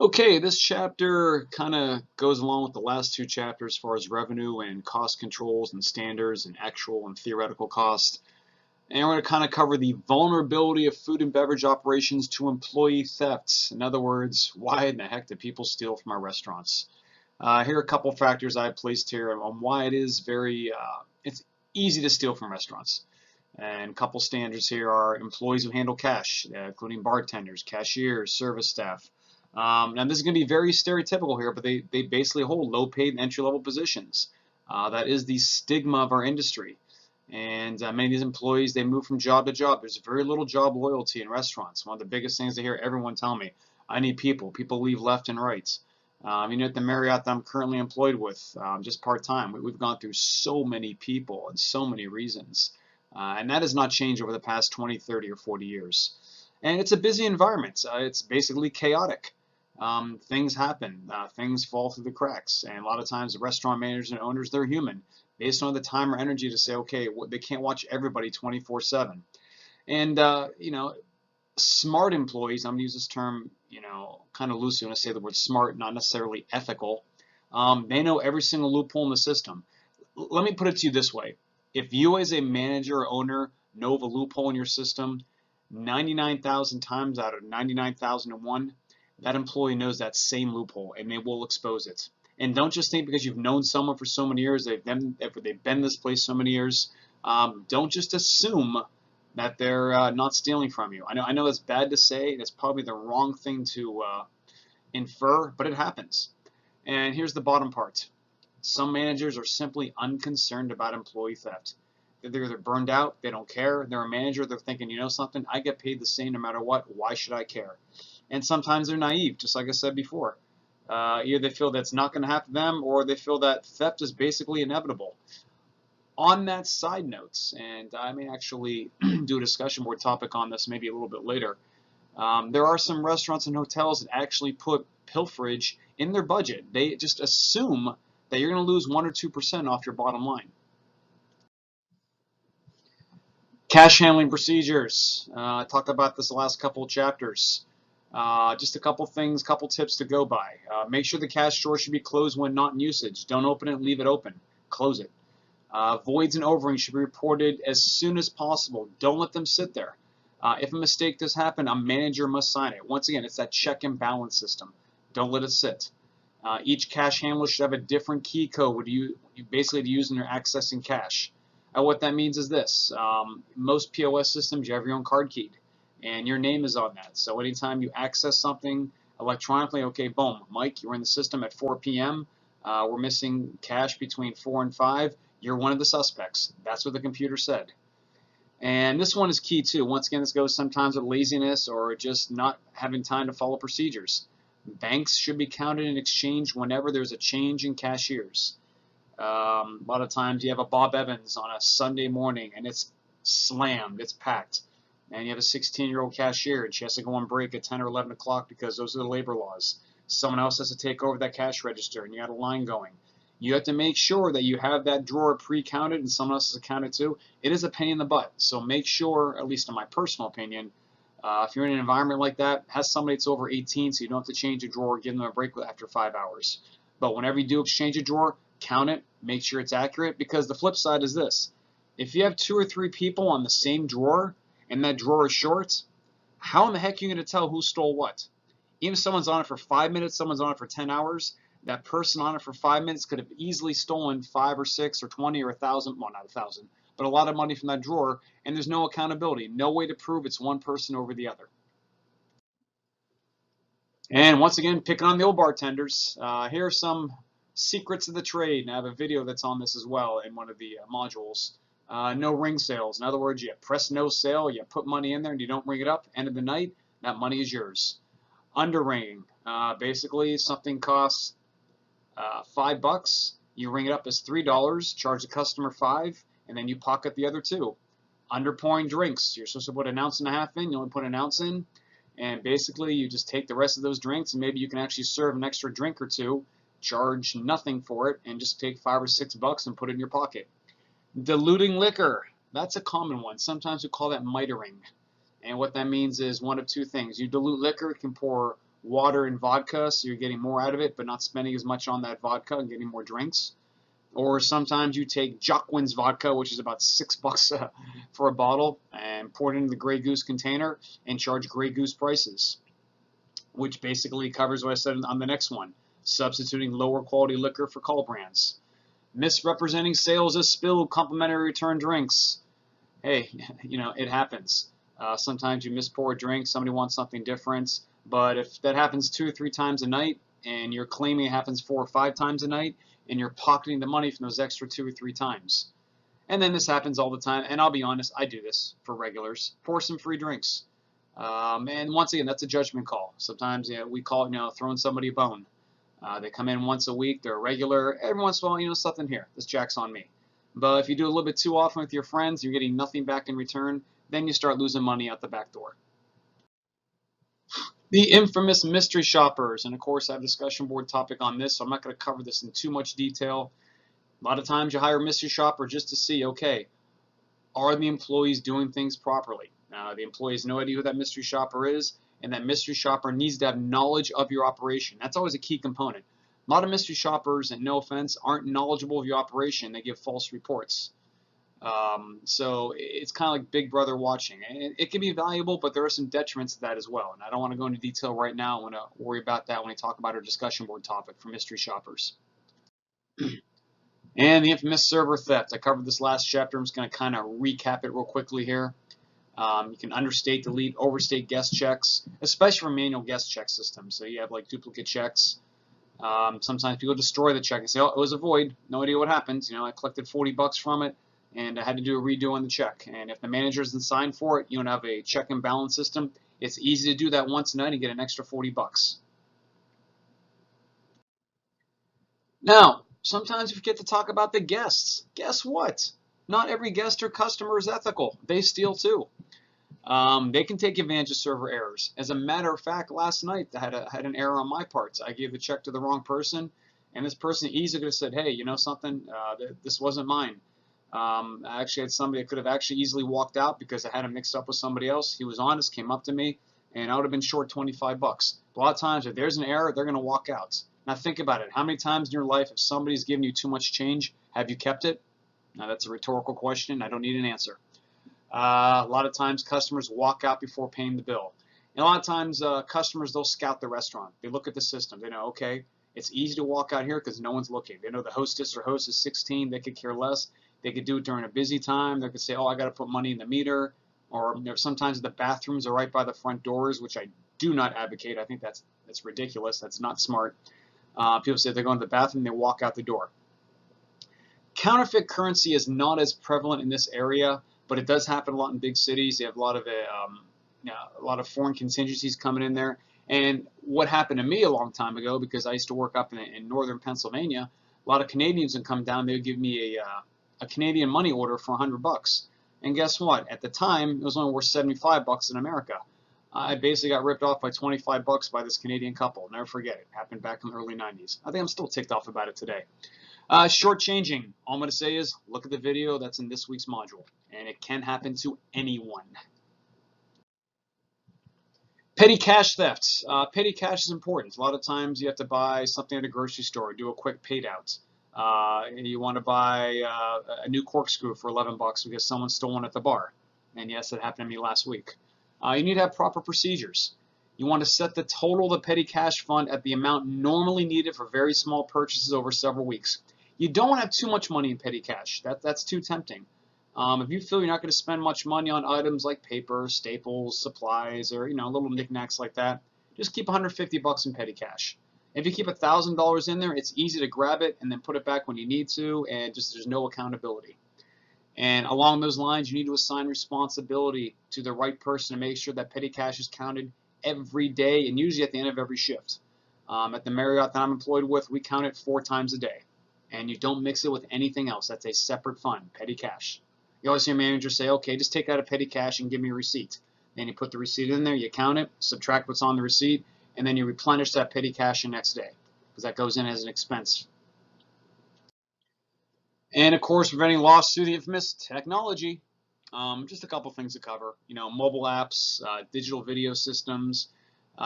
Okay, this chapter kind of goes along with the last two chapters as far as revenue and cost controls and standards and actual and theoretical cost. And we're going to kind of cover the vulnerability of food and beverage operations to employee theft. In other words, why in the heck do people steal from our restaurants? Here are a couple factors I placed here on why it is it's easy to steal from restaurants. And a couple standards here are employees who handle cash, including bartenders, cashiers, service staff. Now this is going to be very stereotypical here, but they basically hold low-paid and entry-level positions. That is the stigma of our industry. And many of these employees, they move from job to job. There's very little job loyalty in restaurants. One of the biggest things I hear everyone tell me, I need people. People leave left and right. At the Marriott that I'm currently employed with, just part-time, we've gone through so many people and so many reasons. And that has not changed over the past 20, 30, or 40 years. And it's a busy environment. It's basically chaotic. Things happen, things fall through the cracks, and a lot of times the restaurant managers and owners, they're human. They just don't have the time or energy to say, okay, they can't watch everybody 24/7. And smart employees, I'm going to use this term, kind of loosely when I say the word smart, not necessarily ethical. They know every single loophole in the system. Let me put it to you this way. If you as a manager or owner know of a loophole in your system, 99,000 times out of 99,001, that employee knows that same loophole and they will expose it. And don't just think because you've known someone for so many years, they've been this place so many years, don't just assume that they're not stealing from you. I know that's bad to say. That's probably the wrong thing to infer, but it happens. And here's the bottom part. Some managers are simply unconcerned about employee theft. They're either burned out, they don't care. They're a manager, they're thinking, you know something, I get paid the same no matter what. Why should I care? And sometimes they're naive, just like I said before. Either they feel that's not going to happen to them, or they feel that theft is basically inevitable. On that side note, and I may actually do a discussion board topic on this maybe a little bit later, there are some restaurants and hotels that actually put pilferage in their budget. They just assume that you're going to lose 1 or 2% off your bottom line. Cash handling procedures. I talked about this the last couple of chapters. Just a couple things, couple tips to go by. Make sure the cash drawer should be closed when not in usage. Don't open it and leave it open. Close it. Voids and overings should be reported as soon as possible. Don't let them sit there. If a mistake does happen, a manager must sign it. Once again, it's that check and balance system. Don't let it sit. Each cash handler should have a different key code basically to use when they're accessing cash. What that means is this. Most POS systems, you have your own card key, and your name is on that. So anytime you access something electronically, okay, boom, Mike, you're in the system at 4 p.m. We're missing cash between 4 and 5. You're one of the suspects. That's what the computer said. And this one is key too. Once again, this goes sometimes with laziness or just not having time to follow procedures. Banks should be counted in exchange whenever there's a change in cashiers. A lot of times you have a Bob Evans on a Sunday morning and it's slammed, it's packed. And you have a 16-year-old cashier and she has to go on break at 10 or 11 o'clock because those are the labor laws. Someone else has to take over that cash register and you got a line going. You have to make sure that you have that drawer pre-counted and someone else has counted too. It is a pain in the butt. So make sure, at least in my personal opinion, if you're in an environment like that, have somebody that's over 18 so you don't have to change a drawer, give them a break after 5 hours. But whenever you do exchange a drawer, count it, make sure it's accurate, because the flip side is this. If you have 2 or 3 people on the same drawer and that drawer is short, how in the heck are you going to tell who stole what? Even if someone's on it for 5 minutes, someone's on it for 10 hours, that person on it for 5 minutes could have easily stolen 5 or 6 or 20 or 1,000, well, not 1,000, but a lot of money from that drawer, and there's no accountability, no way to prove it's one person over the other. And once again, picking on the old bartenders, here are some secrets of the trade, and I have a video that's on this as well in one of the modules. No ring sales. In other words, you press no sale, you put money in there, and you don't ring it up. End of the night, that money is yours. Underringing. Basically, something costs $5. You ring it up as $3, charge the customer $5, and then you pocket the other $2. Underpouring drinks. You're supposed to put 1.5 ounces in. You only put 1 ounce in. And basically, you just take the rest of those drinks, and maybe you can actually serve an extra drink or two, charge nothing for it, and just take $5 or $6 and put it in your pocket. Diluting liquor. That's a common one. Sometimes we call that mitering. And what that means is one of two things. You dilute liquor, it can pour water and vodka, so you're getting more out of it, but not spending as much on that vodka and getting more drinks. Or sometimes you take Jockwin's vodka, which is about $6 for a bottle, and pour it into the Grey Goose container and charge Grey Goose prices, which basically covers what I said on the next one, substituting lower quality liquor for call brands. Misrepresenting sales as spilled complimentary return drinks. Hey, it happens. Sometimes you mispour a drink, somebody wants something different, but if that happens 2 or 3 times a night and you're claiming it happens 4 or 5 times a night and you're pocketing the money from those extra 2 or 3 times. And then this happens all the time, and I'll be honest, I do this for regulars. Pour some free drinks. And once again, that's a judgment call. Sometimes we call it, throwing somebody a bone. They come in once a week, they're a regular. Every once in a while, something here. This jack's on me. But if you do a little bit too often with your friends, you're getting nothing back in return, then you start losing money out the back door. The infamous mystery shoppers, and of course I have a discussion board topic on this, so I'm not going to cover this in too much detail. A lot of times you hire a mystery shopper just to see, okay, are the employees doing things properly? The employee has no idea who that mystery shopper is, and that mystery shopper needs to have knowledge of your operation. That's always a key component. A lot of mystery shoppers, and no offense, aren't knowledgeable of your operation. They give false reports. So it's kind of like Big Brother watching. And it can be valuable, but there are some detriments to that as well. And I don't want to go into detail right now. I want to worry about that when I talk about our discussion board topic for mystery shoppers. And the infamous server theft. I covered this last chapter. I'm just going to kind of recap it real quickly here. You can understate, delete, overstate guest checks, especially for manual guest check systems. So you have like duplicate checks. Sometimes people destroy the check and say, oh, it was a void. No idea what happened. I collected $40 from it and I had to do a redo on the check. And if the manager doesn't sign for it, you don't have a check and balance system. It's easy to do that once a night and get an extra $40. Now, sometimes we forget to talk about the guests. Guess what? Not every guest or customer is ethical. They steal too. They can take advantage of server errors. As a matter of fact, last night I had an error on my part. I gave the check to the wrong person, and this person easily could have said, hey, you know something? This wasn't mine. I actually had somebody that could have actually easily walked out because I had him mixed up with somebody else. He was honest, came up to me, and I would have been short $25. A lot of times, if there's an error, they're going to walk out. Now think about it. How many times in your life, if somebody's giving you too much change, have you kept it? Now that's a rhetorical question. I don't need an answer. A lot of times customers walk out before paying the bill. And a lot of times customers, they'll scout the restaurant. They look at the system. They know, okay, it's easy to walk out here because no one's looking. They know the hostess or host is 16. They could care less. They could do it during a busy time. They could say, oh, I got to put money in the meter. Or sometimes the bathrooms are right by the front doors, which I do not advocate. I think that's ridiculous. That's not smart. People say they're going to the bathroom, they walk out the door. Counterfeit currency is not as prevalent in this area, but it does happen a lot in big cities. They have a lot of foreign contingencies coming in there. And what happened to me a long time ago, because I used to work up in northern Pennsylvania, a lot of Canadians would come down. They would give me a Canadian money order for $100. And guess what? At the time, it was only worth $75 in America. I basically got ripped off by $25 by this Canadian couple. Never forget it. Happened back in the early 90s. I think I'm still ticked off about it today. Shortchanging. All I'm going to say is look at the video that's in this week's module. And it can happen to anyone. Petty cash thefts. Petty cash is important. A lot of times you have to buy something at a grocery store, do a quick paid out. You want to buy a new corkscrew for $11 because someone stole one at the bar. And yes, that happened to me last week. You need to have proper procedures. You want to set the total of the petty cash fund at the amount normally needed for very small purchases over several weeks. You don't want to have too much money in petty cash. That's too tempting. If you feel you're not going to spend much money on items like paper, staples, supplies, or little knickknacks like that, just keep $150 in petty cash. If you keep $1,000 in there, it's easy to grab it and then put it back when you need to, and just there's no accountability. And along those lines, you need to assign responsibility to the right person to make sure that petty cash is counted every day and usually at the end of every shift. At the Marriott that I'm employed with, we count it 4 times a day. And you don't mix it with anything else. That's a separate fund, petty cash. You always hear your manager say, okay, just take out a petty cash and give me a receipt. Then you put the receipt in there, you count it, subtract what's on the receipt, and then you replenish that petty cash the next day because that goes in as an expense. And of course, preventing loss through the infamous technology. Just a couple things to cover. Mobile apps, digital video systems.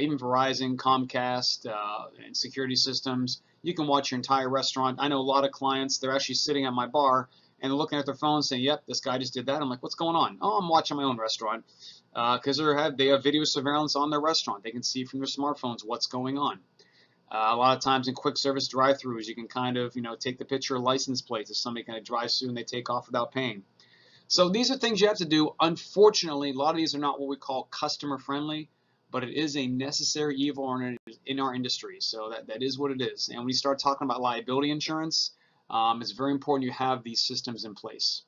even Verizon, Comcast, and security systems. You can watch your entire restaurant. I know a lot of clients, they're actually sitting at my bar and they're looking at their phone saying, yep, this guy just did that. I'm like, what's going on? Oh, I'm watching my own restaurant. Because they have video surveillance on their restaurant. They can see from their smartphones what's going on. A lot of times in quick service drive-throughs, you can kind of, take the picture of license plates if somebody kind of drives through and they take off without paying. So these are things you have to do. Unfortunately, a lot of these are not what we call customer friendly, but it is a necessary evil in our industry. So that is what it is. And when you start talking about liability insurance, it's very important you have these systems in place.